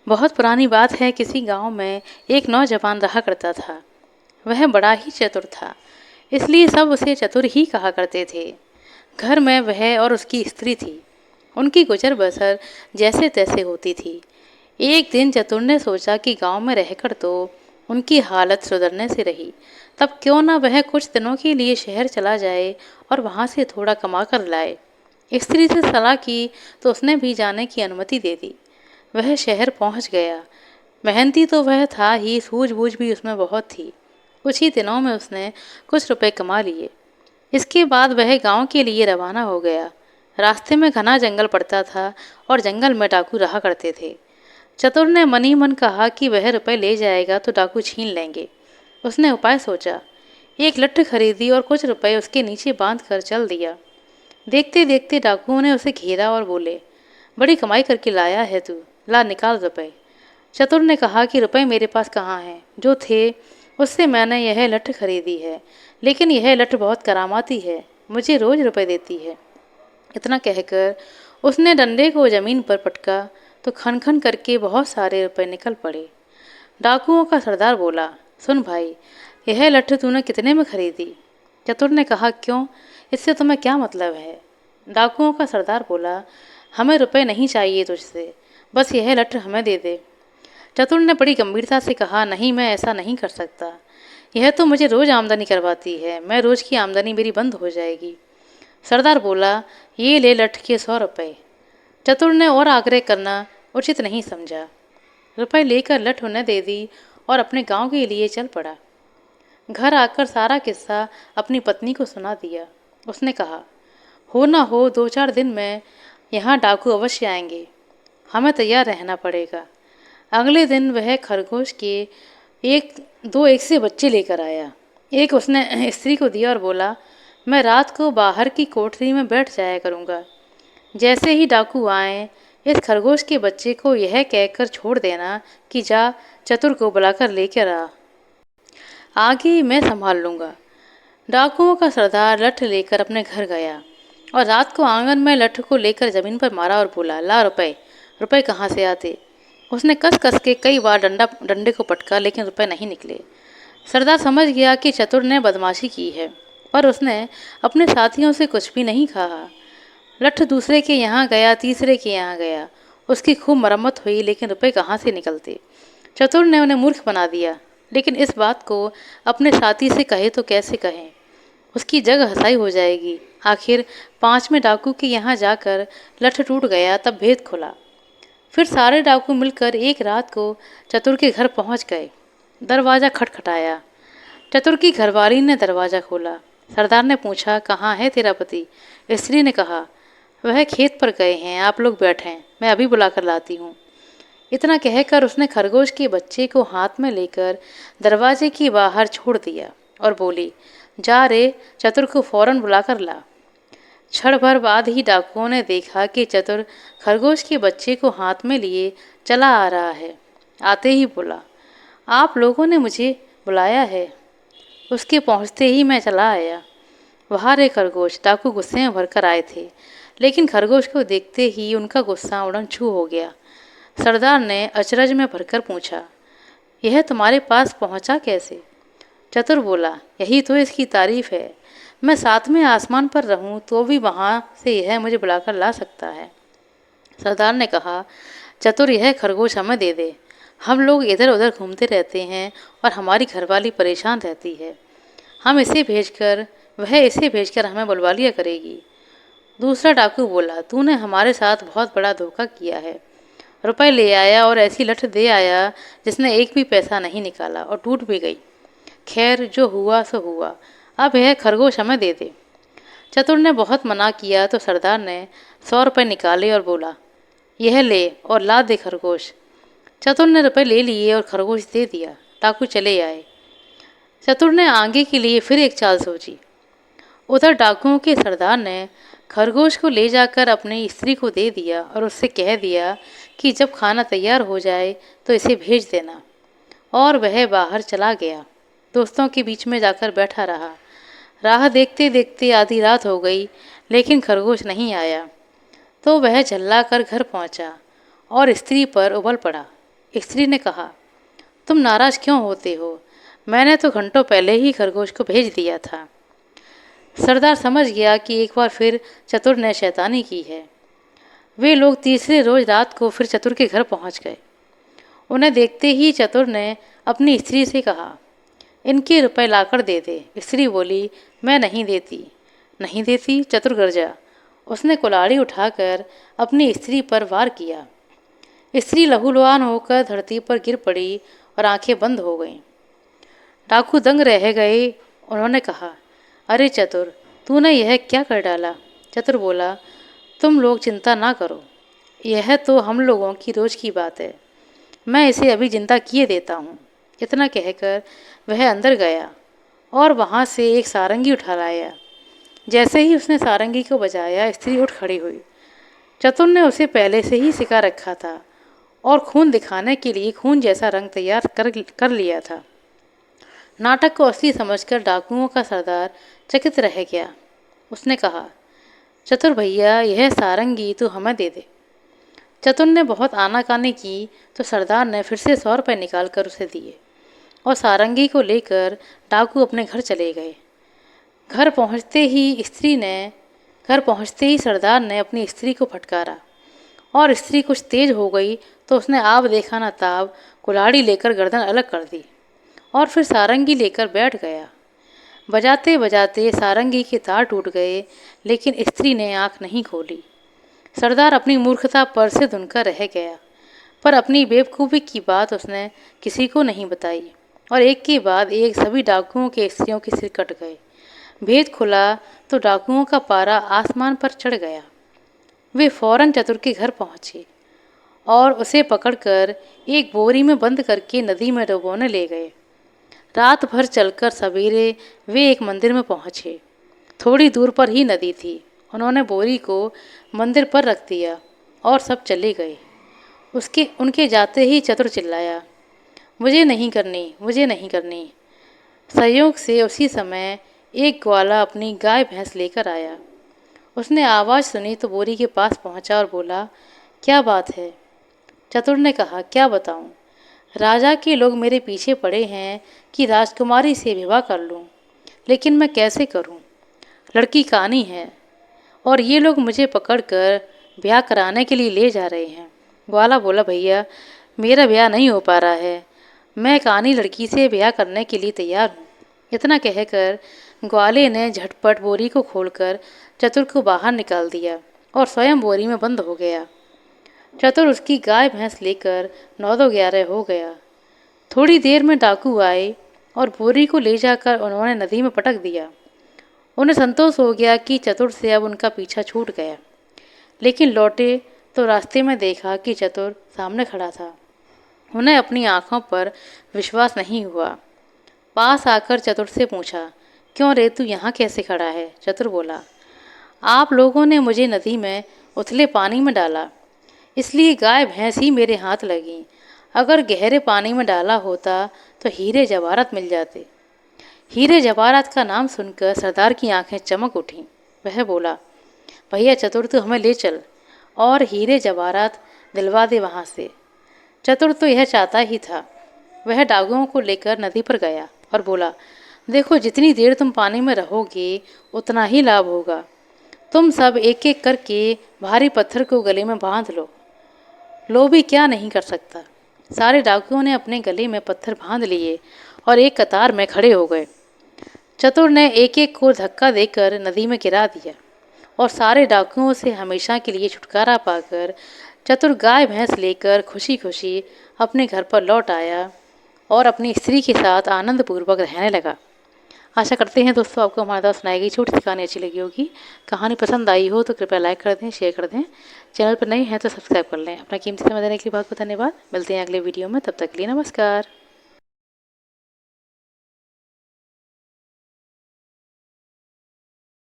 बहुत पुरानी बात है, किसी गांव में एक नौजवान रहा करता था। वह बड़ा ही चतुर था, इसलिए सब उसे चतुर ही कहा करते थे। घर में वह और उसकी स्त्री थी। उनकी गुजर बसर जैसे तैसे होती थी। एक दिन चतुर ने सोचा कि गांव में रहकर तो उनकी हालत सुधरने से रही, तब क्यों ना वह कुछ दिनों के लिए शहर चला जाए और वहां से थोड़ा कमा कर लाए। स्त्री से सलाह की तो उसने भी जाने की अनुमति दे दी। वह शहर पहुंच गया। मेहनती तो वह था ही, सूझबूझ भी उसमें बहुत थी। कुछ ही दिनों में उसने कुछ रुपए कमा लिए। इसके बाद वह गांव के लिए रवाना हो गया। रास्ते में घना जंगल पड़ता था और जंगल में डाकू रहा करते थे। चतुर ने मन ही मन कहा कि वह रुपए ले जाएगा तो डाकू छीन लेंगे। उसने उपाय सोचा। एक लट्ठ खरीदी और कुछ रुपए उसके नीचे बांध कर चल दिया। देखते देखते डाकुओं ने उसे घेरा और बोले, बड़ी कमाई करके लाया है तू, ला निकाल रुपए। चतुर ने कहा कि रुपए मेरे पास कहाँ हैं, जो थे उससे मैंने यह लठ खरीदी है, लेकिन यह लठ बहुत करामाती है, मुझे रोज रुपए देती है। इतना कहकर उसने डंडे को जमीन पर पटका तो खन खन करके बहुत सारे रुपए निकल पड़े। डाकुओं का सरदार बोला, सुन भाई, यह लठ तूने कितने में खरीदी? चतुर ने कहा, क्यों, इससे तुम्हें क्या मतलब है? डाकुओं का सरदार बोला, हमें रुपए नहीं चाहिए तुझसे, बस यह लठ हमें दे दे। चतुर ने बड़ी गंभीरता से कहा, नहीं, मैं ऐसा नहीं कर सकता। यह तो मुझे रोज आमदनी करवाती है, मैं रोज की आमदनी मेरी बंद हो जाएगी। सरदार बोला, ये ले लठ के 100 रुपए। चतुर ने और आग्रह करना उचित नहीं समझा। रुपए लेकर लठ उन्हें दे दी और अपने गांव के लिए चल पड़ा। घर आकर सारा किस्सा अपनी पत्नी को सुना दिया। उसने कहा, हो ना हो 2-4 दिन में यहाँ डाकू अवश्य आएंगे, हमें तैयार रहना पड़ेगा। अगले दिन वह खरगोश के एक दो एक से बच्चे लेकर आया। एक उसने स्त्री को दिया और बोला, मैं रात को बाहर की कोठरी में बैठ जाया करूँगा। जैसे ही डाकू आए, इस खरगोश के बच्चे को यह कहकर छोड़ देना कि जा चतुर को बुलाकर लेकर आ, आगे मैं संभाल लूँगा। डाकुओं का सरदार लठ लेकर अपने घर गया और रात को आंगन में लठ को लेकर जमीन पर मारा और बोला, ला रुपए। रुपए कहाँ से आते? उसने कस कस के कई बार डंडे को पटका, लेकिन रुपए नहीं निकले। सरदार समझ गया कि चतुर ने बदमाशी की है, पर उसने अपने साथियों से कुछ भी नहीं कहा। लठ दूसरे के यहाँ गया, तीसरे के यहाँ गया, उसकी खूब मरम्मत हुई, लेकिन रुपए कहाँ से निकलते? चतुर ने उन्हें मूर्ख बना दिया, लेकिन इस बात को अपने साथी से कहे तो कैसे कहें? उसकी जग हंसाई हो जाएगी। आखिर 5वें डाकू के यहाँ जाकर लठ टूट गया, तब भेद खुला। फिर सारे डाकू मिलकर एक रात को चतुर के घर पहुँच गए। दरवाज़ा खटखटाया। चतुर की घरवाली ने दरवाज़ा खोला। सरदार ने पूछा, कहाँ है तेरा पति? स्त्री ने कहा, वह खेत पर गए हैं, आप लोग बैठें, मैं अभी बुलाकर लाती हूँ। इतना कहकर उसने खरगोश के बच्चे को हाथ में लेकर दरवाजे के बाहर छोड़ दिया और बोली, जा रे, चतुर को फौरन बुलाकर ला। क्षण भर बाद ही डाकुओं ने देखा कि चतुर खरगोश के बच्चे को हाथ में लिए चला आ रहा है। आते ही बोला, आप लोगों ने मुझे बुलाया है? उसके पहुंचते ही मैं चला आया। वहाँ रे खरगोश, डाकू गुस्से में भरकर आए थे, लेकिन खरगोश को देखते ही उनका गुस्सा उड़न छू हो गया। सरदार ने अचरज में भरकर पूछा, यह तुम्हारे पास पहुंचा कैसे? चतुर बोला, यही तो इसकी तारीफ है, मैं 7वें आसमान पर रहूं तो भी वहां से यह मुझे बुलाकर ला सकता है। सरदार ने कहा, चतुर, यह खरगोश हमें दे दे, हम लोग इधर उधर घूमते रहते हैं और हमारी घरवाली परेशान रहती है। वह इसे भेजकर हमें बुलवा लिया करेगी। दूसरा डाकू बोला, तूने हमारे साथ बहुत बड़ा धोखा किया है। रुपए ले आया और ऐसी लठ दे आया जिसने एक भी पैसा नहीं निकाला और टूट भी गई। खैर, जो हुआ सो हुआ, अब यह खरगोश हमें दे दे। चतुर ने बहुत मना किया तो सरदार ने 100 रुपये निकाले और बोला, यह ले और ला दे खरगोश। चतुर ने रुपए ले लिए और खरगोश दे दिया। डाकू चले आए। चतुर ने आगे के लिए फिर एक चाल सोची। उधर डाकुओं के सरदार ने खरगोश को ले जाकर अपनी स्त्री को दे दिया और उससे कह दिया कि जब खाना तैयार हो जाए तो इसे भेज देना। और वह बाहर चला गया। दोस्तों के बीच में जाकर बैठा रहा। राह देखते देखते आधी रात हो गई, लेकिन खरगोश नहीं आया। तो वह झल्ला कर घर पहुंचा और स्त्री पर उबल पड़ा। स्त्री ने कहा, तुम नाराज क्यों होते हो? मैंने तो घंटों पहले ही खरगोश को भेज दिया था। सरदार समझ गया कि एक बार फिर चतुर ने शैतानी की है। वे लोग तीसरे रोज रात को फिर चतुर के घर पहुंच गए। उन्हें देखते ही चतुर ने अपनी स्त्री से कहा, इनके रुपए लाकर दे दे। स्त्री बोली, मैं नहीं देती। नहीं देती? चतुर गरजा। उसने कुल्हाड़ी उठाकर अपनी स्त्री पर वार किया। स्त्री लहूलुहान होकर धरती पर गिर पड़ी और आंखें बंद हो गईं। डाकू दंग रह गए। उन्होंने कहा, अरे चतुर, तूने यह क्या कर डाला? चतुर बोला, तुम लोग चिंता ना करो, यह तो हम लोगों की रोज की बात है। मैं इसे अभी जिंदा किए देता हूँ। इतना कहकर वह अंदर गया और वहाँ से एक सारंगी उठा लाया। जैसे ही उसने सारंगी को बजाया, स्त्री उठ खड़ी हुई। चतुर ने उसे पहले से ही सिखा रखा था और खून दिखाने के लिए खून जैसा रंग तैयार कर लिया था। नाटक को असली समझकर डाकुओं का सरदार चकित रह गया। उसने कहा, चतुर भैया, यह सारंगी तू हमें दे दे। चतुर ने बहुत आनाकानी की तो सरदार ने फिर से 100 रुपये निकाल कर उसे दिए और सारंगी को लेकर डाकू अपने घर चले गए। घर पहुंचते ही सरदार ने अपनी स्त्री को फटकारा और स्त्री कुछ तेज हो गई तो उसने आब देखा न ताब कुल्हाड़ी लेकर गर्दन अलग कर दी और फिर सारंगी लेकर बैठ गया। बजाते बजाते सारंगी के तार टूट गए, लेकिन स्त्री ने आंख नहीं खोली। सरदार अपनी मूर्खता पर से धुनकर रह गया, पर अपनी बेवकूफ़ी की बात उसने किसी को नहीं बताई और एक के बाद एक सभी डाकुओं के स्त्रियों के सिर कट गए। भेद खुला तो डाकुओं का पारा आसमान पर चढ़ गया। वे फौरन चतुर के घर पहुंचे और उसे पकड़कर एक बोरी में बंद करके नदी में डुबोने ले गए। रात भर चलकर सवेरे वे एक मंदिर में पहुंचे। थोड़ी दूर पर ही नदी थी। उन्होंने बोरी को मंदिर पर रख दिया और सब चले गए। उनके जाते ही चतुर चिल्लाया, मुझे नहीं करनी, मुझे नहीं करनी। संयोग से उसी समय एक ग्वाला अपनी गाय भैंस लेकर आया। उसने आवाज़ सुनी तो बोरी के पास पहुंचा और बोला, क्या बात है? चतुर ने कहा, क्या बताऊं? राजा के लोग मेरे पीछे पड़े हैं कि राजकुमारी से विवाह कर लूं, लेकिन मैं कैसे करूं? लड़की कानी है और ये लोग मुझे पकड़कर ब्याह कराने के लिए ले जा रहे हैं। ग्वाला बोला, भैया, मेरा ब्याह नहीं हो पा रहा है। मैं कानी लड़की से ब्याह करने के लिए तैयार हूँ। इतना कहकर ग्वाले ने झटपट बोरी को खोलकर चतुर को बाहर निकाल दिया और स्वयं बोरी में बंद हो गया। चतुर उसकी गाय भैंस लेकर 9-11 हो गया। थोड़ी देर में डाकू आए और बोरी को ले जाकर उन्होंने नदी में पटक दिया। उन्हें संतोष हो गया कि चतुर से अब उनका पीछा छूट गया, लेकिन लौटे तो रास्ते में देखा कि चतुर सामने खड़ा था। उन्हें अपनी आंखों पर विश्वास नहीं हुआ। पास आकर चतुर से पूछा, क्यों रे, तू यहाँ कैसे खड़ा है? चतुर बोला, आप लोगों ने मुझे नदी में उथले पानी में डाला, इसलिए गाय भैंस ही मेरे हाथ लगी। अगर गहरे पानी में डाला होता तो हीरे जवाहरात मिल जाते। हीरे जवाहरात का नाम सुनकर सरदार की आंखें चमक उठीं। वह बोला, भैया चतुर, तू हमें ले चल और हीरे जवाहरात दिलवा दे वहाँ से। चतुर तो यह चाहता ही था। वह डाकुओं को लेकर नदी पर गया और बोला, देखो, जितनी देर तुम पानी में रहोगे उतना ही लाभ होगा। तुम सब एक एक करके भारी पत्थर को गले में बांध लो। लो भी क्या नहीं कर सकता। सारे डाकुओं ने अपने गले में पत्थर बांध लिए और एक कतार में खड़े हो गए। चतुर ने एक एक को धक्का देकर नदी में गिरा दिया और सारे डाकुओं से हमेशा के लिए छुटकारा पाकर चतुर गाय भैंस लेकर खुशी खुशी अपने घर पर लौट आया और अपनी स्त्री के साथ आनंदपूर्वक रहने लगा। आशा करते हैं दोस्तों आपको हमारे द्वारा सुनाई गई छोटी सी कहानी अच्छी लगी होगी। कहानी पसंद आई हो तो कृपया लाइक कर दें, शेयर कर दें। चैनल पर नए हैं तो सब्सक्राइब कर लें। अपना कीमती समय देने के लिए बहुत बहुत धन्यवाद। मिलते हैं अगले वीडियो में, तब तक के लिए नमस्कार।